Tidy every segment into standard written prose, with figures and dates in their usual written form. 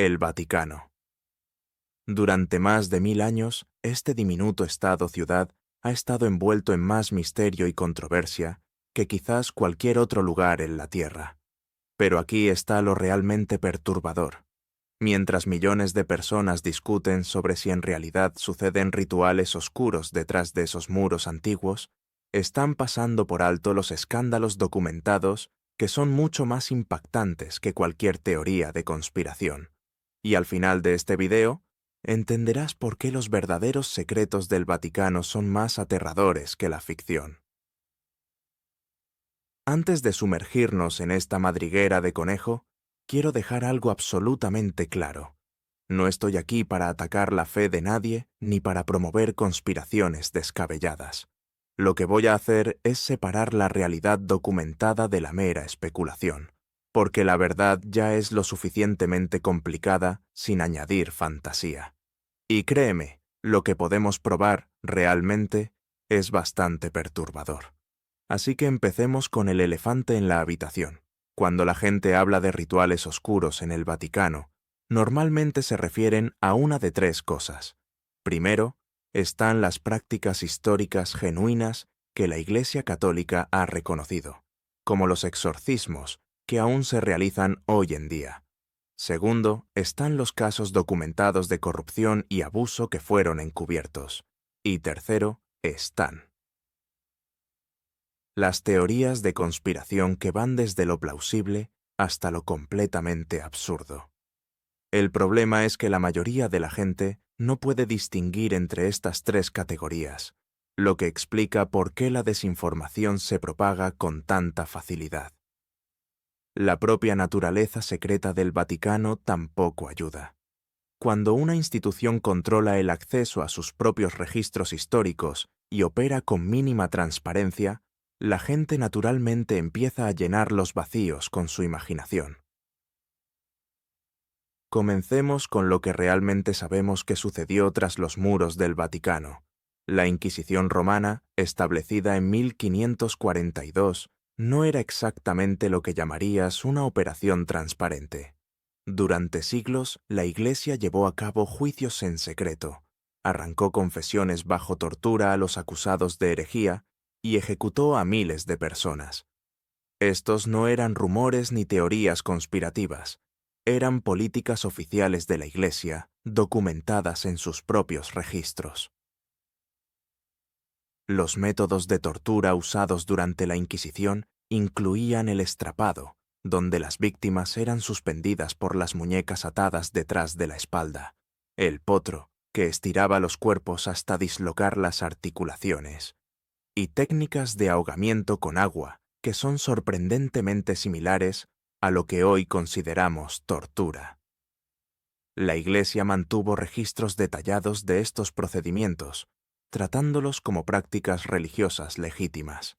El Vaticano. Durante más de 1000 años, este diminuto estado-ciudad ha estado envuelto en más misterio y controversia que quizás cualquier otro lugar en la Tierra. Pero aquí está lo realmente perturbador. Mientras millones de personas discuten sobre si en realidad suceden rituales oscuros detrás de esos muros antiguos, están pasando por alto los escándalos documentados que son mucho más impactantes que cualquier teoría de conspiración. Y al final de este video, entenderás por qué los verdaderos secretos del Vaticano son más aterradores que la ficción. Antes de sumergirnos en esta madriguera de conejo, quiero dejar algo absolutamente claro. No estoy aquí para atacar la fe de nadie ni para promover conspiraciones descabelladas. Lo que voy a hacer es separar la realidad documentada de la mera especulación, porque la verdad ya es lo suficientemente complicada sin añadir fantasía. Y créeme, lo que podemos probar realmente es bastante perturbador. Así que empecemos con el elefante en la habitación. Cuando la gente habla de rituales oscuros en el Vaticano, normalmente se refieren a una de tres cosas. Primero, están las prácticas históricas genuinas que la Iglesia Católica ha reconocido, como los exorcismos, que aún se realizan hoy en día. Segundo, están los casos documentados de corrupción y abuso que fueron encubiertos. Y tercero, están las teorías de conspiración que van desde lo plausible hasta lo completamente absurdo. El problema es que la mayoría de la gente no puede distinguir entre estas tres categorías, lo que explica por qué la desinformación se propaga con tanta facilidad. La propia naturaleza secreta del Vaticano tampoco ayuda. Cuando una institución controla el acceso a sus propios registros históricos y opera con mínima transparencia, la gente naturalmente empieza a llenar los vacíos con su imaginación. Comencemos con lo que realmente sabemos que sucedió tras los muros del Vaticano. La Inquisición romana, establecida en 1542, no era exactamente lo que llamarías una operación transparente. Durante siglos, la Iglesia llevó a cabo juicios en secreto, arrancó confesiones bajo tortura a los acusados de herejía y ejecutó a miles de personas. Estos no eran rumores ni teorías conspirativas, eran políticas oficiales de la Iglesia, documentadas en sus propios registros. Los métodos de tortura usados durante la Inquisición incluían el estrapado, donde las víctimas eran suspendidas por las muñecas atadas detrás de la espalda, el potro, que estiraba los cuerpos hasta dislocar las articulaciones, y técnicas de ahogamiento con agua, que son sorprendentemente similares a lo que hoy consideramos tortura. La Iglesia mantuvo registros detallados de estos procedimientos, tratándolos como prácticas religiosas legítimas.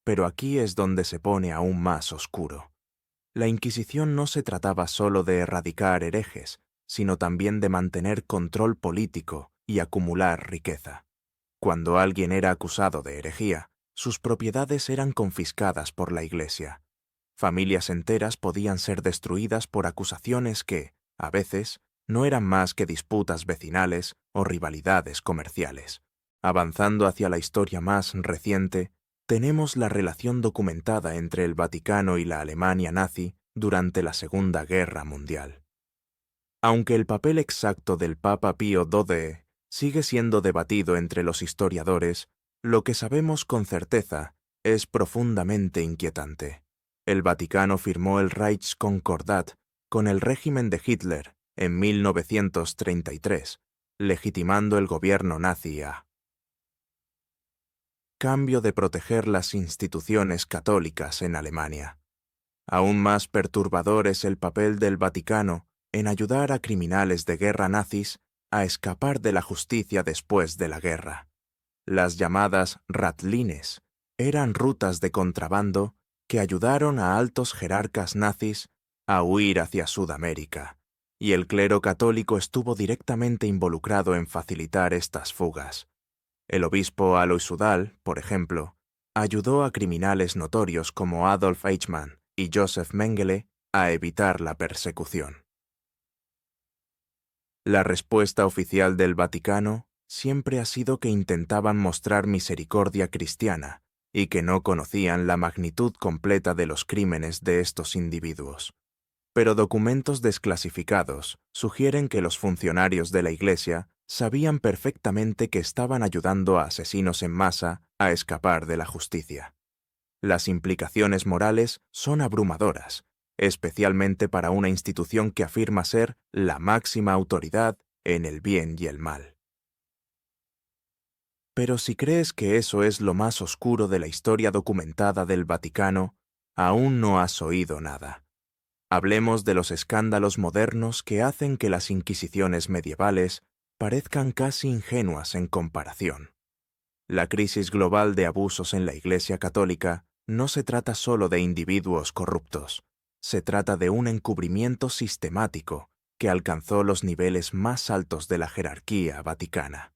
Pero aquí es donde se pone aún más oscuro. La Inquisición no se trataba solo de erradicar herejes, sino también de mantener control político y acumular riqueza. Cuando alguien era acusado de herejía, sus propiedades eran confiscadas por la Iglesia. Familias enteras podían ser destruidas por acusaciones que, a veces, no eran más que disputas vecinales o rivalidades comerciales. Avanzando hacia la historia más reciente, tenemos la relación documentada entre el Vaticano y la Alemania nazi durante la Segunda Guerra Mundial. Aunque el papel exacto del Papa Pío XII sigue siendo debatido entre los historiadores, lo que sabemos con certeza es profundamente inquietante. El Vaticano firmó el Reichskonkordat con el régimen de Hitler en 1933, legitimando el gobierno nazi a cambio de proteger las instituciones católicas en Alemania. Aún más perturbador es el papel del Vaticano en ayudar a criminales de guerra nazis a escapar de la justicia después de la guerra. Las llamadas ratlines eran rutas de contrabando que ayudaron a altos jerarcas nazis a huir hacia Sudamérica, y el clero católico estuvo directamente involucrado en facilitar estas fugas. El obispo Alois Udall, por ejemplo, ayudó a criminales notorios como Adolf Eichmann y Joseph Mengele a evitar la persecución. La respuesta oficial del Vaticano siempre ha sido que intentaban mostrar misericordia cristiana y que no conocían la magnitud completa de los crímenes de estos individuos. Pero documentos desclasificados sugieren que los funcionarios de la Iglesia sabían perfectamente que estaban ayudando a asesinos en masa a escapar de la justicia. Las implicaciones morales son abrumadoras, especialmente para una institución que afirma ser la máxima autoridad en el bien y el mal. Pero si crees que eso es lo más oscuro de la historia documentada del Vaticano, aún no has oído nada. Hablemos de los escándalos modernos que hacen que las inquisiciones medievales parezcan casi ingenuas en comparación. La crisis global de abusos en la Iglesia Católica no se trata solo de individuos corruptos, se trata de un encubrimiento sistemático que alcanzó los niveles más altos de la jerarquía vaticana.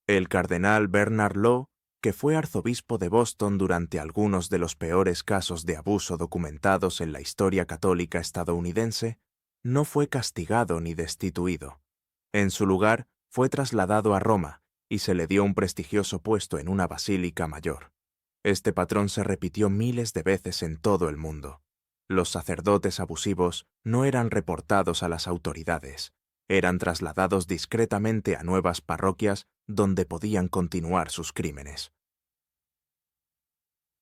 El cardenal Bernard Law, que fue arzobispo de Boston durante algunos de los peores casos de abuso documentados en la historia católica estadounidense, no fue castigado ni destituido. En su lugar, fue trasladado a Roma y se le dio un prestigioso puesto en una basílica mayor. Este patrón se repitió miles de veces en todo el mundo. Los sacerdotes abusivos no eran reportados a las autoridades, eran trasladados discretamente a nuevas parroquias donde podían continuar sus crímenes.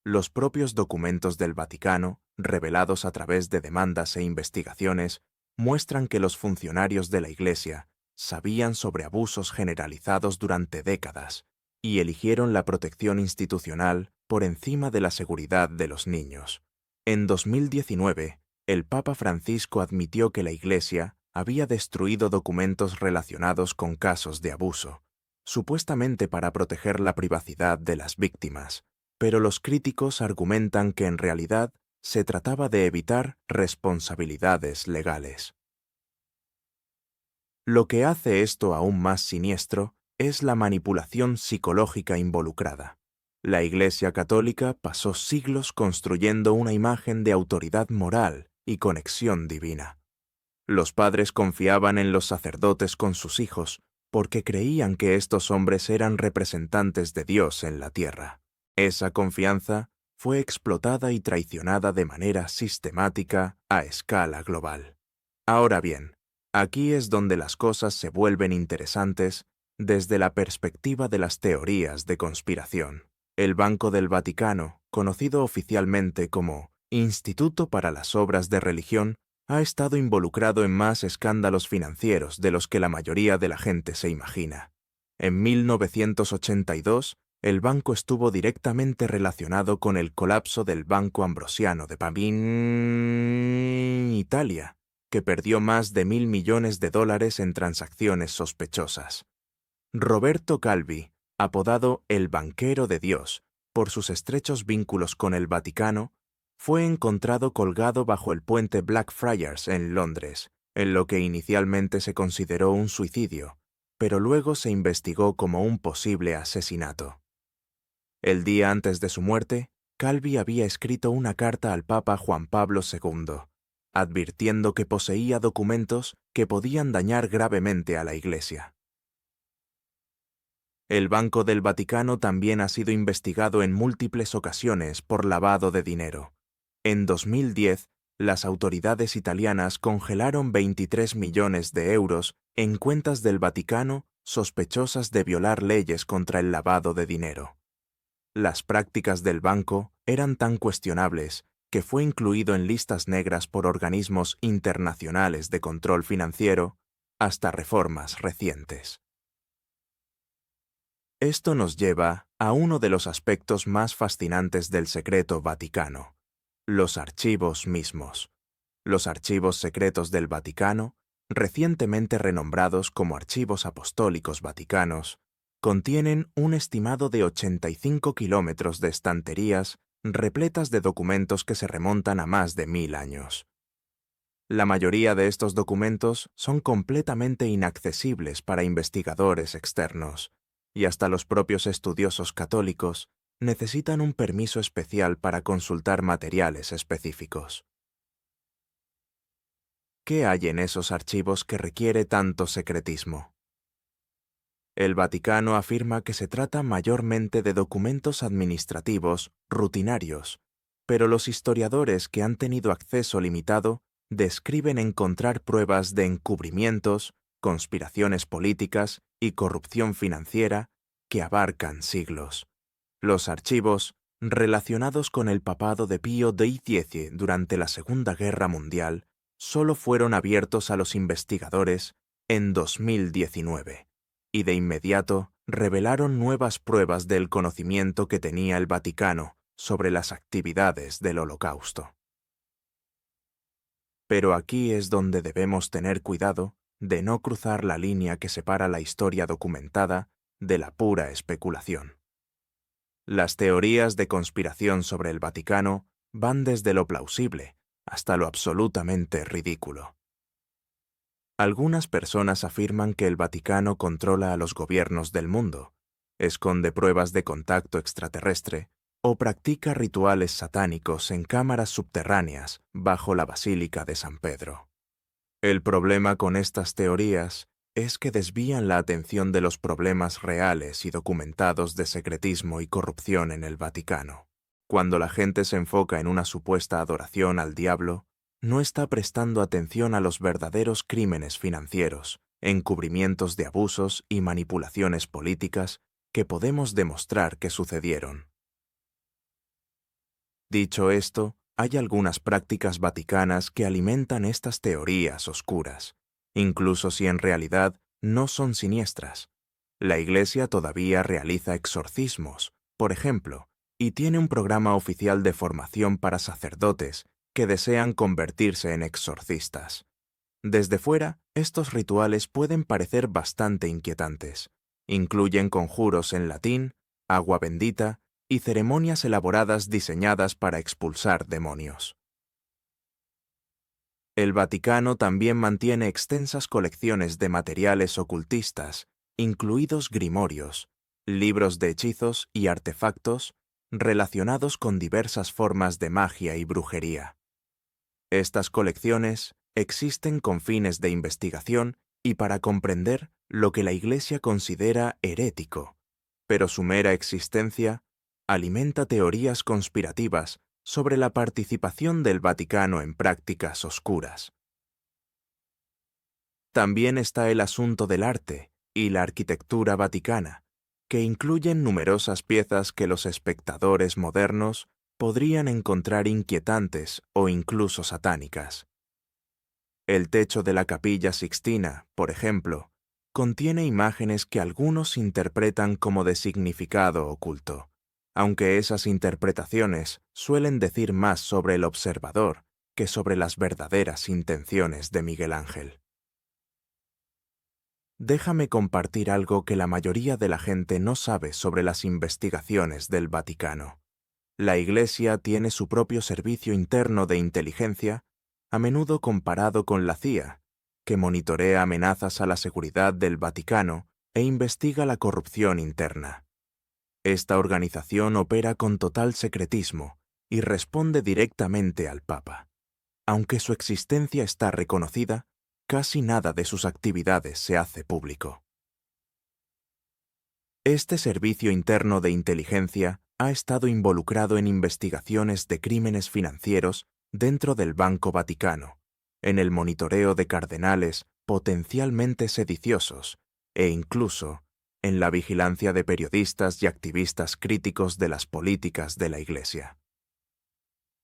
Los propios documentos del Vaticano, revelados a través de demandas e investigaciones, muestran que los funcionarios de la Iglesia sabían sobre abusos generalizados durante décadas y eligieron la protección institucional por encima de la seguridad de los niños. En 2019, el Papa Francisco admitió que la Iglesia había destruido documentos relacionados con casos de abuso, supuestamente para proteger la privacidad de las víctimas, pero los críticos argumentan que en realidad se trataba de evitar responsabilidades legales. Lo que hace esto aún más siniestro es la manipulación psicológica involucrada. La Iglesia Católica pasó siglos construyendo una imagen de autoridad moral y conexión divina. Los padres confiaban en los sacerdotes con sus hijos porque creían que estos hombres eran representantes de Dios en la tierra. Esa confianza fue explotada y traicionada de manera sistemática a escala global. Ahora bien, aquí es donde las cosas se vuelven interesantes desde la perspectiva de las teorías de conspiración. El Banco del Vaticano, conocido oficialmente como Instituto para las Obras de Religión, ha estado involucrado en más escándalos financieros de los que la mayoría de la gente se imagina. En 1982, el banco estuvo directamente relacionado con el colapso del Banco Ambrosiano de Pavia, Italia, que perdió más de $1.000 millones en transacciones sospechosas. Roberto Calvi, apodado el Banquero de Dios por sus estrechos vínculos con el Vaticano, fue encontrado colgado bajo el puente Blackfriars en Londres, en lo que inicialmente se consideró un suicidio, pero luego se investigó como un posible asesinato. El día antes de su muerte, Calvi había escrito una carta al Papa Juan Pablo II, advirtiendo que poseía documentos que podían dañar gravemente a la Iglesia. El Banco del Vaticano también ha sido investigado en múltiples ocasiones por lavado de dinero. En 2010, las autoridades italianas congelaron 23 millones de euros en cuentas del Vaticano sospechosas de violar leyes contra el lavado de dinero. Las prácticas del banco eran tan cuestionables que fue incluido en listas negras por organismos internacionales de control financiero hasta reformas recientes. Esto nos lleva a uno de los aspectos más fascinantes del secreto vaticano: los archivos mismos. Los archivos secretos del Vaticano, recientemente renombrados como Archivos Apostólicos Vaticanos, contienen un estimado de 85 kilómetros de estanterías repletas de documentos que se remontan a más de 1000 años. La mayoría de estos documentos son completamente inaccesibles para investigadores externos, y hasta los propios estudiosos católicos necesitan un permiso especial para consultar materiales específicos. ¿Qué hay en esos archivos que requiere tanto secretismo? El Vaticano afirma que se trata mayormente de documentos administrativos rutinarios, pero los historiadores que han tenido acceso limitado describen encontrar pruebas de encubrimientos, conspiraciones políticas y corrupción financiera que abarcan siglos. Los archivos, relacionados con el papado de Pío XI durante la Segunda Guerra Mundial, solo fueron abiertos a los investigadores en 2019, y de inmediato revelaron nuevas pruebas del conocimiento que tenía el Vaticano sobre las actividades del Holocausto. Pero aquí es donde debemos tener cuidado de no cruzar la línea que separa la historia documentada de la pura especulación. Las teorías de conspiración sobre el Vaticano van desde lo plausible hasta lo absolutamente ridículo. Algunas personas afirman que el Vaticano controla a los gobiernos del mundo, esconde pruebas de contacto extraterrestre o practica rituales satánicos en cámaras subterráneas bajo la Basílica de San Pedro. El problema con estas teorías es que desvían la atención de los problemas reales y documentados de secretismo y corrupción en el Vaticano. Cuando la gente se enfoca en una supuesta adoración al diablo, no está prestando atención a los verdaderos crímenes financieros, encubrimientos de abusos y manipulaciones políticas que podemos demostrar que sucedieron. Dicho esto, hay algunas prácticas vaticanas que alimentan estas teorías oscuras, incluso si en realidad no son siniestras. La Iglesia todavía realiza exorcismos, por ejemplo, y tiene un programa oficial de formación para sacerdotes que desean convertirse en exorcistas. Desde fuera, estos rituales pueden parecer bastante inquietantes. Incluyen conjuros en latín, agua bendita y ceremonias elaboradas diseñadas para expulsar demonios. El Vaticano también mantiene extensas colecciones de materiales ocultistas, incluidos grimorios, libros de hechizos y artefactos relacionados con diversas formas de magia y brujería. Estas colecciones existen con fines de investigación y para comprender lo que la Iglesia considera herético, pero su mera existencia alimenta teorías conspirativas sobre la participación del Vaticano en prácticas oscuras. También está el asunto del arte y la arquitectura vaticana, que incluyen numerosas piezas que los espectadores modernos podrían encontrar inquietantes o incluso satánicas. El techo de la Capilla Sixtina, por ejemplo, contiene imágenes que algunos interpretan como de significado oculto, aunque esas interpretaciones suelen decir más sobre el observador que sobre las verdaderas intenciones de Miguel Ángel. Déjame compartir algo que la mayoría de la gente no sabe sobre las investigaciones del Vaticano. La Iglesia tiene su propio servicio interno de inteligencia, a menudo comparado con la CIA, que monitorea amenazas a la seguridad del Vaticano e investiga la corrupción interna. Esta organización opera con total secretismo y responde directamente al Papa. Aunque su existencia está reconocida, casi nada de sus actividades se hace público. Este servicio interno de inteligencia ha estado involucrado en investigaciones de crímenes financieros dentro del Banco Vaticano, en el monitoreo de cardenales potencialmente sediciosos e incluso en la vigilancia de periodistas y activistas críticos de las políticas de la Iglesia.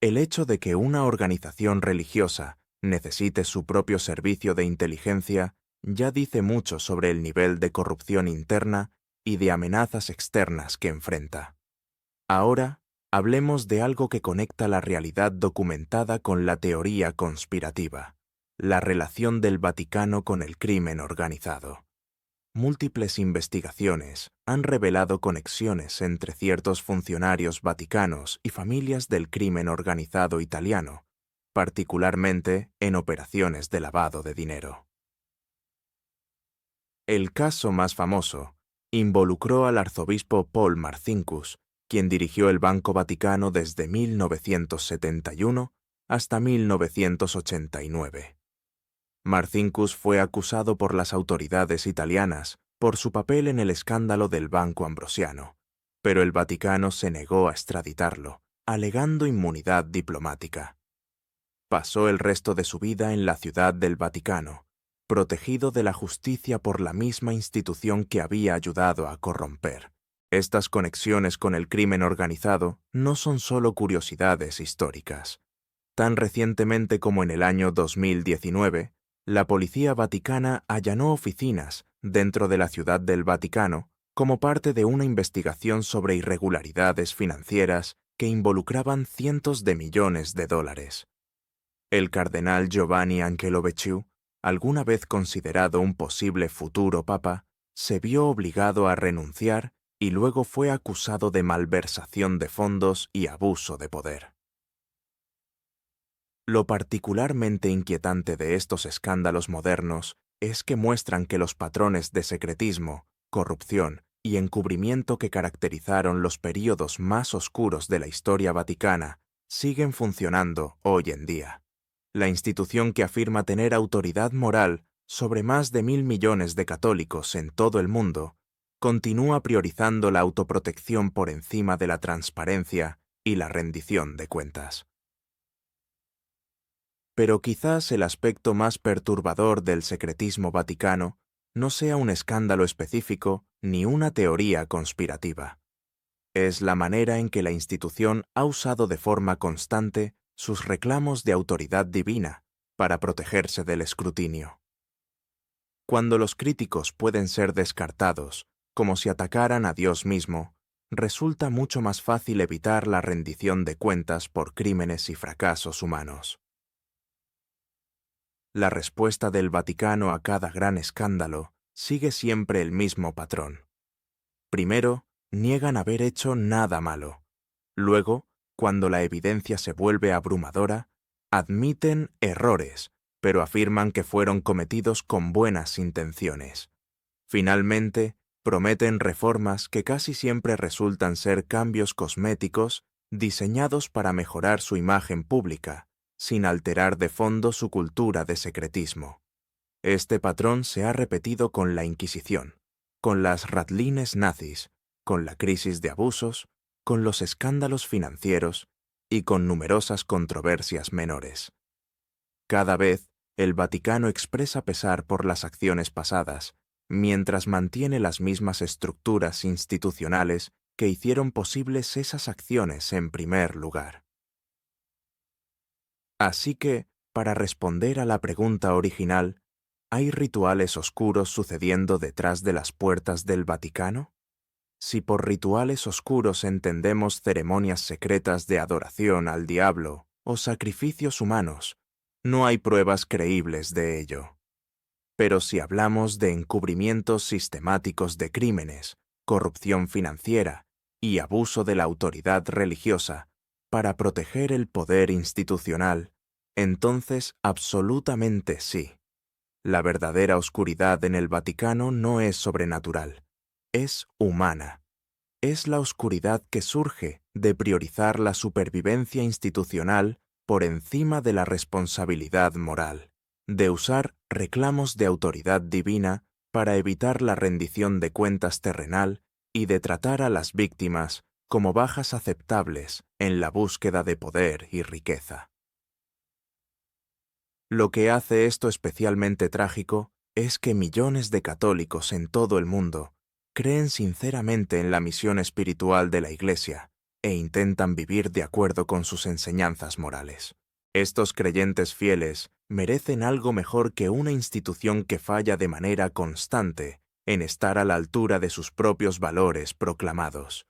El hecho de que una organización religiosa necesite su propio servicio de inteligencia ya dice mucho sobre el nivel de corrupción interna y de amenazas externas que enfrenta. Ahora, hablemos de algo que conecta la realidad documentada con la teoría conspirativa, la relación del Vaticano con el crimen organizado. Múltiples investigaciones han revelado conexiones entre ciertos funcionarios vaticanos y familias del crimen organizado italiano, particularmente en operaciones de lavado de dinero. El caso más famoso involucró al arzobispo Paul Marcinkus quien dirigió el Banco Vaticano desde 1971 hasta 1989. Marcinkus fue acusado por las autoridades italianas por su papel en el escándalo del Banco Ambrosiano, pero el Vaticano se negó a extraditarlo, alegando inmunidad diplomática. Pasó el resto de su vida en la Ciudad del Vaticano, protegido de la justicia por la misma institución que había ayudado a corromper. Estas conexiones con el crimen organizado no son solo curiosidades históricas. Tan recientemente como en el año 2019, la Policía Vaticana allanó oficinas dentro de la Ciudad del Vaticano como parte de una investigación sobre irregularidades financieras que involucraban cientos de millones de dólares. El cardenal Giovanni Angelobecciu, alguna vez considerado un posible futuro papa, se vio obligado a renunciar y luego fue acusado de malversación de fondos y abuso de poder. Lo particularmente inquietante de estos escándalos modernos es que muestran que los patrones de secretismo, corrupción y encubrimiento que caracterizaron los períodos más oscuros de la historia vaticana siguen funcionando hoy en día. La institución que afirma tener autoridad moral sobre más de 1.000 millones de católicos en todo el mundo, continúa priorizando la autoprotección por encima de la transparencia y la rendición de cuentas. Pero quizás el aspecto más perturbador del secretismo vaticano no sea un escándalo específico ni una teoría conspirativa. Es la manera en que la institución ha usado de forma constante sus reclamos de autoridad divina para protegerse del escrutinio. Cuando los críticos pueden ser descartados como si atacaran a Dios mismo, resulta mucho más fácil evitar la rendición de cuentas por crímenes y fracasos humanos. La respuesta del Vaticano a cada gran escándalo sigue siempre el mismo patrón. Primero, niegan haber hecho nada malo. Luego, cuando la evidencia se vuelve abrumadora, admiten errores, pero afirman que fueron cometidos con buenas intenciones. Finalmente, prometen reformas que casi siempre resultan ser cambios cosméticos diseñados para mejorar su imagen pública, sin alterar de fondo su cultura de secretismo. Este patrón se ha repetido con la Inquisición, con las ratlines nazis, con la crisis de abusos, con los escándalos financieros y con numerosas controversias menores. Cada vez, el Vaticano expresa pesar por las acciones pasadas, mientras mantiene las mismas estructuras institucionales que hicieron posibles esas acciones en primer lugar. Así que, para responder a la pregunta original, ¿hay rituales oscuros sucediendo detrás de las puertas del Vaticano? Si por rituales oscuros entendemos ceremonias secretas de adoración al diablo o sacrificios humanos, no hay pruebas creíbles de ello. Pero si hablamos de encubrimientos sistemáticos de crímenes, corrupción financiera y abuso de la autoridad religiosa para proteger el poder institucional, entonces absolutamente sí. La verdadera oscuridad en el Vaticano no es sobrenatural, es humana. Es la oscuridad que surge de priorizar la supervivencia institucional por encima de la responsabilidad moral, de usar reclamos de autoridad divina para evitar la rendición de cuentas terrenal y de tratar a las víctimas como bajas aceptables en la búsqueda de poder y riqueza. Lo que hace esto especialmente trágico es que millones de católicos en todo el mundo creen sinceramente en la misión espiritual de la Iglesia e intentan vivir de acuerdo con sus enseñanzas morales. Estos creyentes fieles merecen algo mejor que una institución que falla de manera constante en estar a la altura de sus propios valores proclamados.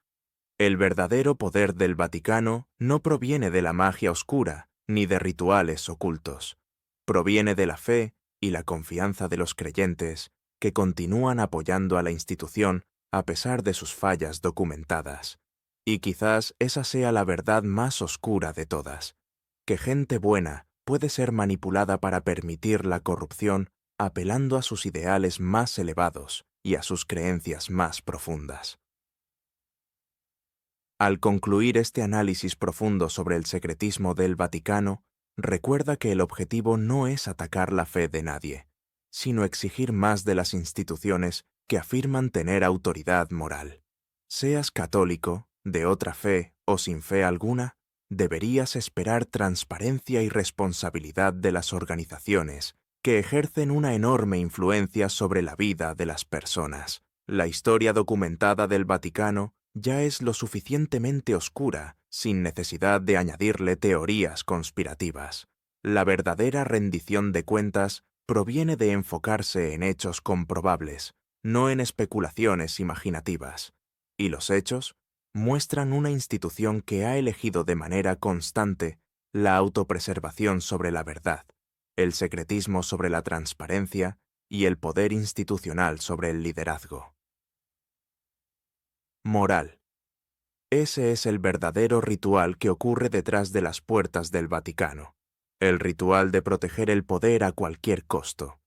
El verdadero poder del Vaticano no proviene de la magia oscura ni de rituales ocultos. Proviene de la fe y la confianza de los creyentes que continúan apoyando a la institución a pesar de sus fallas documentadas. Y quizás esa sea la verdad más oscura de todas, que gente buena puede ser manipulada para permitir la corrupción apelando a sus ideales más elevados y a sus creencias más profundas. Al concluir este análisis profundo sobre el secretismo del Vaticano, recuerda que el objetivo no es atacar la fe de nadie, sino exigir más de las instituciones que afirman tener autoridad moral. Seas católico, de otra fe o sin fe alguna, deberías esperar transparencia y responsabilidad de las organizaciones que ejercen una enorme influencia sobre la vida de las personas. La historia documentada del Vaticano ya es lo suficientemente oscura sin necesidad de añadirle teorías conspirativas. La verdadera rendición de cuentas proviene de enfocarse en hechos comprobables, no en especulaciones imaginativas. Y los hechos muestran una institución que ha elegido de manera constante la autopreservación sobre la verdad, el secretismo sobre la transparencia y el poder institucional sobre el liderazgo. Moral. Ese es el verdadero ritual que ocurre detrás de las puertas del Vaticano, el ritual de proteger el poder a cualquier costo.